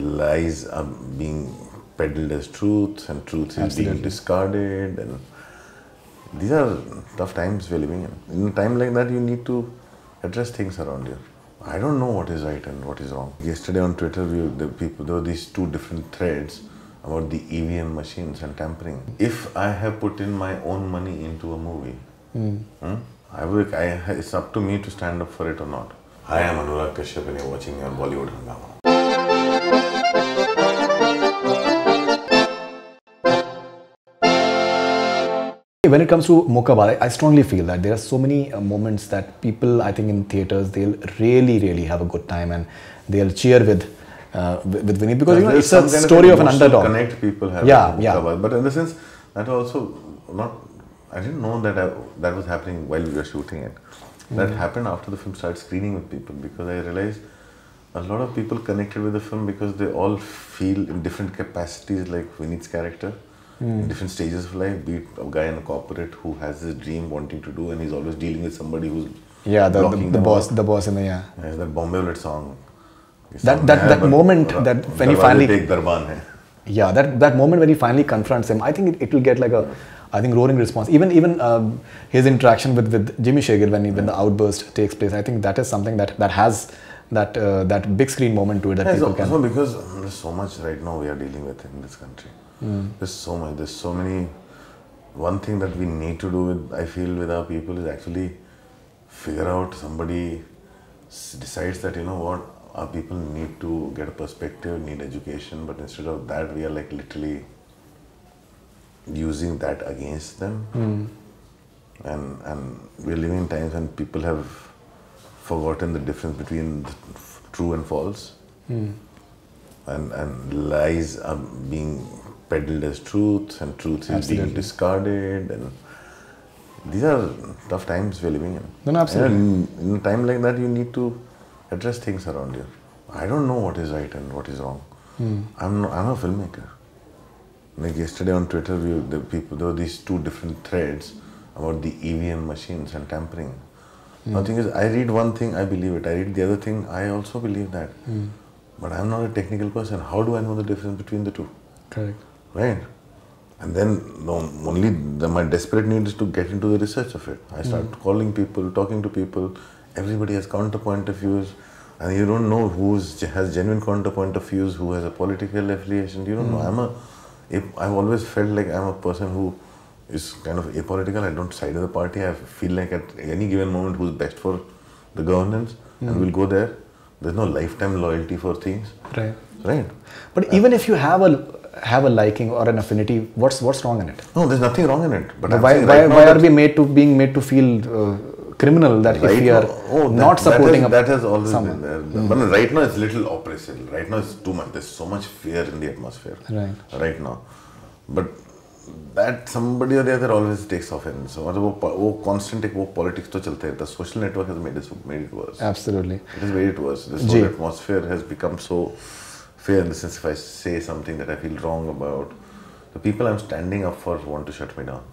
lies are being peddled as truth, and truth is being discarded, and these are tough times we're living in. In a time like that, you need to address things around you. I don't know what is right and what is wrong. Yesterday on Twitter, there were these two different threads about the EVM machines and tampering. If I have put in my own money into a movie, it's up to me to stand up for it or not. I am Anurag Kashyap and you're watching your Bollywood Hungama. When it comes to Mukkabaaz, I strongly feel that there are so many moments that people, I think in theatres, they'll really have a good time and they'll cheer with Vineet, because it's a story of an underdog. Connect people have Mukkabaaz. But in the sense that also I didn't know that that was happening while we were shooting it. That happened after the film started screening with people, because I realized a lot of people connected with the film because they all feel in different capacities like Vineet's character. In different stages of life, be it a guy in a corporate who has his dream wanting to do and he's always dealing with somebody who's the boss in the that Bombay Bullet song. That moment that when he finally that moment when he finally confronts him, I think it will get like a roaring response. Even his interaction with Jimmy Shagar when the outburst takes place, I think that is something that has that big screen moment to it that people can. Also because there's so much right now we are dealing with in this country. There's so much. There's so many. One thing that we need to do I feel with our people is actually figure out, somebody decides that, you know what, our people need to get a perspective, need education, but instead of that we are like literally using that against them. And we're living in times when people have forgotten the difference between true and false. And lies are being peddled as truth, and truth is being discarded, and these are tough times we're living in. No, absolutely. And in a time like that, you need to address things around you. I don't know what is right and what is wrong. I'm a filmmaker. Like yesterday on Twitter, there were these two different threads about the EVM machines and tampering. The thing is, I read one thing, I believe it. I read the other thing, I also believe that. But I'm not a technical person. How do I know the difference between the two? Correct. Right? And then my desperate need is to get into the research of it. I start calling people, talking to people. Everybody has counterpoint of views, and you don't know who has genuine counterpoint of views, who has a political affiliation. You don't know. I've always felt like I'm a person who is kind of apolitical. I don't side with the party. I feel like at any given moment who's best for the governance, and we'll go there. There's no lifetime loyalty for things. Right. But even if you have a liking or an affinity, what's wrong in it? No, there's nothing wrong in it. But why are we being made to feel criminal that if we are not supporting that has always been there. But right now it's little oppressive. Right now it's too much. There's so much fear in the atmosphere. Right now. But that somebody or the other always takes offense. So constant politics to chalte rehta. The social network has made it worse. Absolutely. It has made it worse. This whole atmosphere has become so fair in the sense if I say something that I feel wrong about, the people I'm standing up for want to shut me down.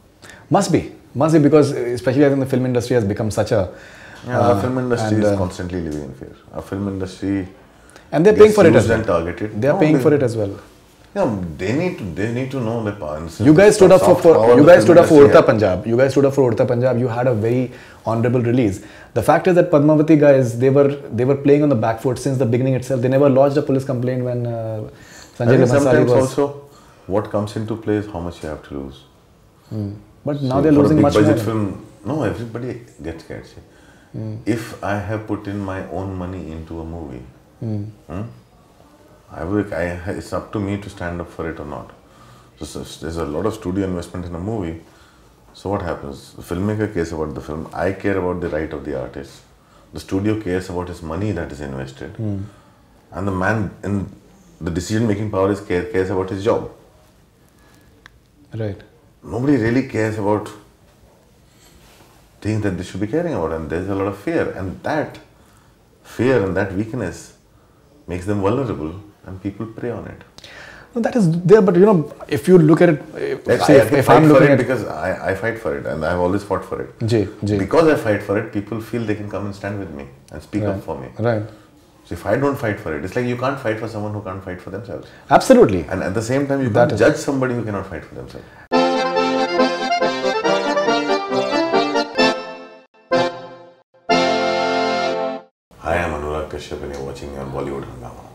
Must be because especially I think the film industry has become such a... our film industry is constantly living in fear. Our film industry... And they're paying for it as well. Targeted. They're paying for it as well. Yeah, they need to know the parents. You guys stood up for Udta Punjab. You guys stood up for Udta Punjab. You had a very honorable release. The fact is that Padmavati guys, they were playing on the back foot since the beginning itself. They never lodged a police complaint when Sanjay was... Sometimes also, what comes into play is how much you have to lose. But now they're losing much more. For a big budget film, no, everybody gets scared. If I have put in my own money into a movie, it's up to me to stand up for it or not. So there's a lot of studio investment in a movie. So what happens? The filmmaker cares about the film. I care about the right of the artist. The studio cares about his money that is invested. And the man in the decision-making power cares about his job. Right. Nobody really cares about things that they should be caring about, and there's a lot of fear, and that fear and that weakness makes them vulnerable, and people prey on it. No, that is there, but you know, if you look at it, if I'm looking at it, because I fight for it, and I've always fought for it. Because I fight for it, people feel they can come and stand with me and speak up for me. Right. So if I don't fight for it, it's like you can't fight for someone who can't fight for themselves. Absolutely. And at the same time, you can't judge somebody who cannot fight for themselves. Hi, I'm Anurag Kashyap and you're watching your Bollywood Hungama.